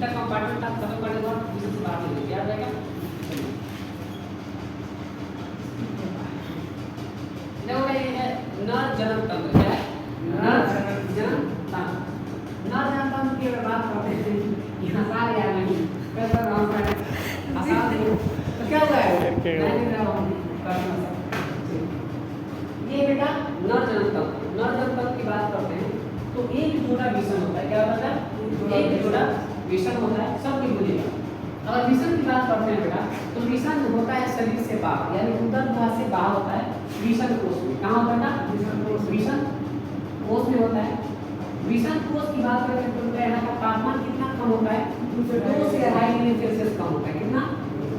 इसका कंपार्टमेंट आप खत्म करने के बाद विषम से बाहर निकलेंगे, याद रहेगा। देखो ये है नर जनन तंत्र, क्या है नर जनन तंत्र। नर जनन तंत्र की अगर बात करते हैं यहाँ सारे या नहीं कैसा नाम है आसान नहीं, तो क्या हुआ है ये बेटा नर जनन तंत्र। नर जनन तंत्र की बात करते हैं तो एक जोड़ा विषम होता है, क्या होता है एक जोड़ा विषम होता है, सबकी बोलिएगा। अगर विषम की बात करते हैं बेटा तो विषम होता है शरीर से बाहर, यानी उदर भाग से बाहर होता है विषम कोष में। कहाँ होता है विषम कोष में होता है। विषम कोष की बात करें तो यहाँ का तापमान कितना कम होता है 2 से 2.5 डिग्री सेल्सियस कम होता है। कितना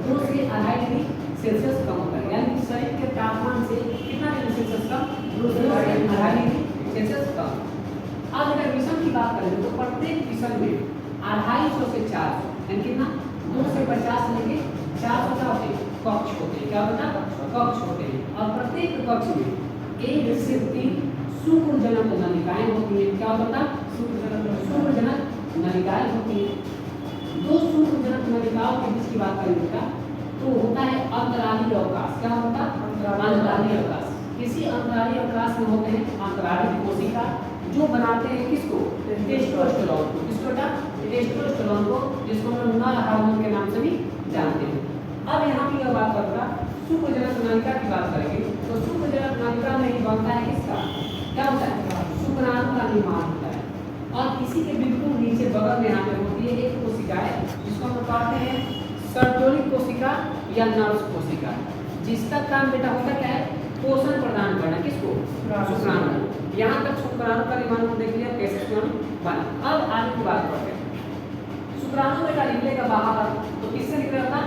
2 से 2.5 डिग्री सेल्सियस कम होता है, यानी शरीर के तापमान से कितना डिग्री सेल्सियस कम 2 से 2.5 डिग्री सेल्सियस कम। अब अगर विषम की बात करें तो प्रत्येक विषम में 250 से 400 यानी कितना 2 से 50 लेके 400 का होते हैं कक्ष होते हैं, क्या होता है कक्ष होते हैं। और प्रत्येक कक्ष में 1 से 3 शुक्रजनक नलिकाएं होती हैं, क्या होता है शुक्रजनक नलिकाएं होती हैं। 2 शुक्रजनक नलिकाओं के बीच की बात करेंगे का तो होता है अंतराली अवकाश, क्या होता है अंतराली अवकाश। किसी अंतराली अवकाश में होते हैं अंतराली कोशिका जो बनाते हैं किसको टेस्टोस्टेरोन को, किसको टेस्टोस्टेरोन को, जिसको हम लोग नर हार्मोन के नाम से भी जानते हैं। अब यहाँ की बात करूँगा शुक्रजनक नलिका की बात करेंगे तो शुक्रजनक नलिका में ही बनता है किसका क्या होता है शुक्राणु का निर्माण होता है। और इसी के बिल्कुल नीचे बगल में यहाँ पे होती है एक कोशिका है जिसको हम कहते हैं सर्टोरिक कोशिका या नर्स कोशिका, जिसका काम बेटा होता क्या है पोषण प्रदान करना किसको शुक्राणु। यहाँ तक शुक्राणु का निर्माण को देख लिया कैसे शुक्राणु बना। अब आगे की बात करते हैं शुक्राणु बेटा निकलेगा बाहर तो किससे निकलेगा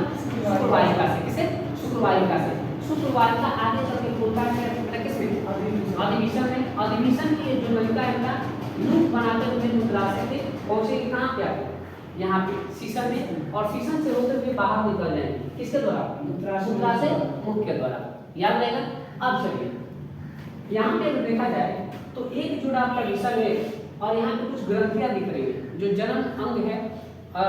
शुक्रवाहिका से, किसे शुक्रवाहिका से। शुक्रवाहिका आगे चल के खुलता है किसमें अधिवेशन में। अधिवेशन की जो नलिका है बेटा लूप बनाते हुए मूत्राशय से पहुंचेगी कहाँ पे आगे यहाँ पे शीशन में, और शीशन से होते हुए बाहर निकल जाएंगे किसके द्वारा मूत्राशय मुख के द्वारा, याद रहेगा। अब चलिए यहाँ पे अगर देखा जाए तो एक जोड़ा आपका विषम है और यहाँ पे कुछ ग्रंथियां दिख रही है जो जन्म अंग है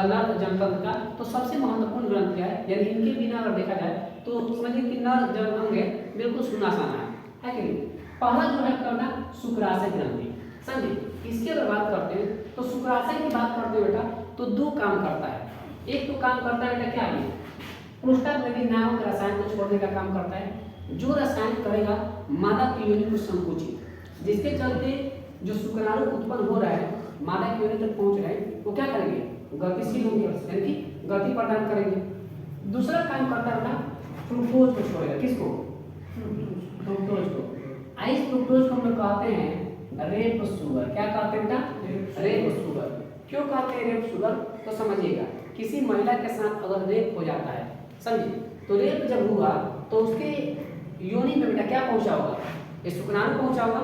नर जनतंत्र का। तो सबसे महत्वपूर्ण ग्रंथि है, यदि इनके बिना अगर देखा जाए तो समझिए कि नर जन्म अंग है बिल्कुल सुनासाना है कि नहीं। पहला जो है करना शुक्राशय ग्रंथि, समझिए इसकी अगर बात करते हैं तो शुक्राशय की बात करते हैं बेटा तो 2 काम करता है। एक तो काम करता है बेटा क्या है प्रोस्टाग्लैंडिन नामक रसायन को छोड़ने का काम करता है, जो रसायन करेगा मादा की योनि को संकुचित, जिसके चलते जो शुक्राणु उत्पन्न हो रहा है मादा की योनि तक पहुंच रहे हैं वो क्या करेंगे गतिशील होंगे यानी कि गति प्रदान करेंगे। दूसरा काम करता है फ्रुक्टोज को छोड़ेगा, किसको फ्रुक्टोज को। आइस फ्रुक्टोज को हम लोग कहते हैं रेप शुगर, क्या कहते हैं बेटा रेप शुगर। क्यों कहते हैं रेप शुगर तो समझिएगा किसी महिला के साथ अगर रेप हो जाता है समझिए तो रेप जब हुआ तो उसके योनि में बेटा क्या पहुंचा होगा ये शुक्राणु पहुंचा होगा,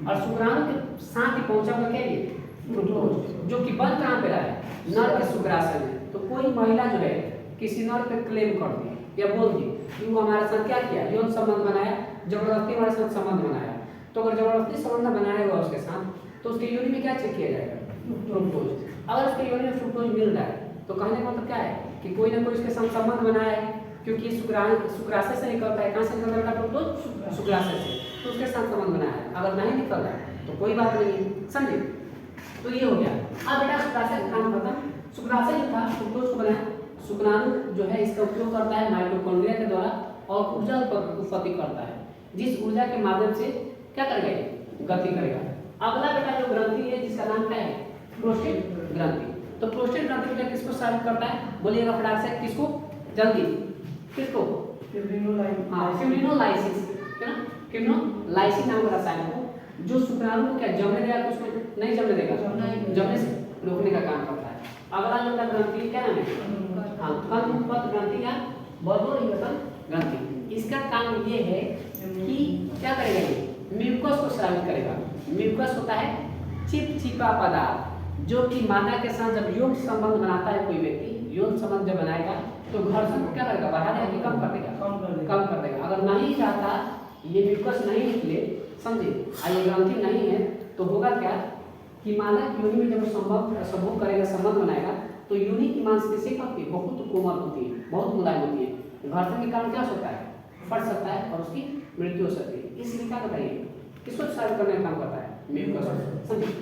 और शुक्राणु के साथ ही पहुंचा होगा क्या ये फ्रुक्टोज, जो कि बंद कहाँ पे रहा है नर के शुक्राशय में। तो कोई महिला जो है किसी नर पे क्लेम कर दी या बोल दी कि वो हमारे साथ क्या किया यौन संबंध बनाया, जबरदस्ती हमारे साथ संबंध बनाया, तो अगर जबरदस्ती संबंध बनाया हुआ उसके साथ तो उसके योनि में क्या चेक किया जाएगा फ्रुक्टोज। अगर उसके योनि में फ्रुक्टोज मिल रहा है तो कहने का मतलब क्या है कि कोई ना कोई उसके साथ संबंध बनाया है, क्योंकि शुक्राशय से निकलता है। कहाँ से निकल रहा है फ्रुक्टोज शुक्राशय से, तो उसके साथ संबंध बनाया है। अगर नहीं निकल रहा है तो कोई बात नहीं समझे। तो ये हो गया। अब बेटा शुक्राशय का काम खत्म। शुक्राशय जो था फ्रुक्टोज को बनाया, शुक्राणु जो है इसका उपयोग करता है माइटोकॉन्ड्रिया के द्वारा और ऊर्जा उत्पत्ति करता है, जिस ऊर्जा के माध्यम से क्या करेगा गति करेगा। अगला बेटा जो ग्रंथि है जिसका नाम क्या है प्रोस्टेट ग्रंथि। तो प्रोस्टेट ग्रंथि बेटा किसको साबित करता है बोलिएगा फटाक से, किसको जल्दी किसको फिब्रिनोलाइसिस है ना, फिब्रिनोलाइसिस नाम का रसायन को जो शुक्राणु को क्या जमने देगा तो उसमें नहीं जमने देगा, जमने से रोकने का काम करता है। अगला जो ग्रंथि क्या नाम है फल ग्रंथि या बर्बोरियोटल ग्रंथि। इसका काम ये है कि क्या करेगा ये म्यूकस को स्रावित करेगा। म्यूकस होता है चिपचिपा पदार्थ जो कि मादा के साथ जब यौन संबंध बनाता है कोई व्यक्ति, यौन संबंध जब बनाएगा तो घर्षण को क्या करेगा बढ़ा देगा कि कम कर देगा, कम कर देगा। अगर नहीं चाहता ये म्यूकस नहीं निकले समझे ये ग्रंथि नहीं है तो होगा क्या कि मादा की योनि में जब संभोग करेगा संबंध बनाएगा तो योनि मांसपेशियां होती है बहुत कोमल होती है, बहुत मुलायम होती है, घर्षण के कारण क्या हो सकता है, फट सकता है और उसकी मृत्यु हो सकती है। इसलिए क्या बताइए किसको सर्व करने का काम करता है, म्यूकस। समझिए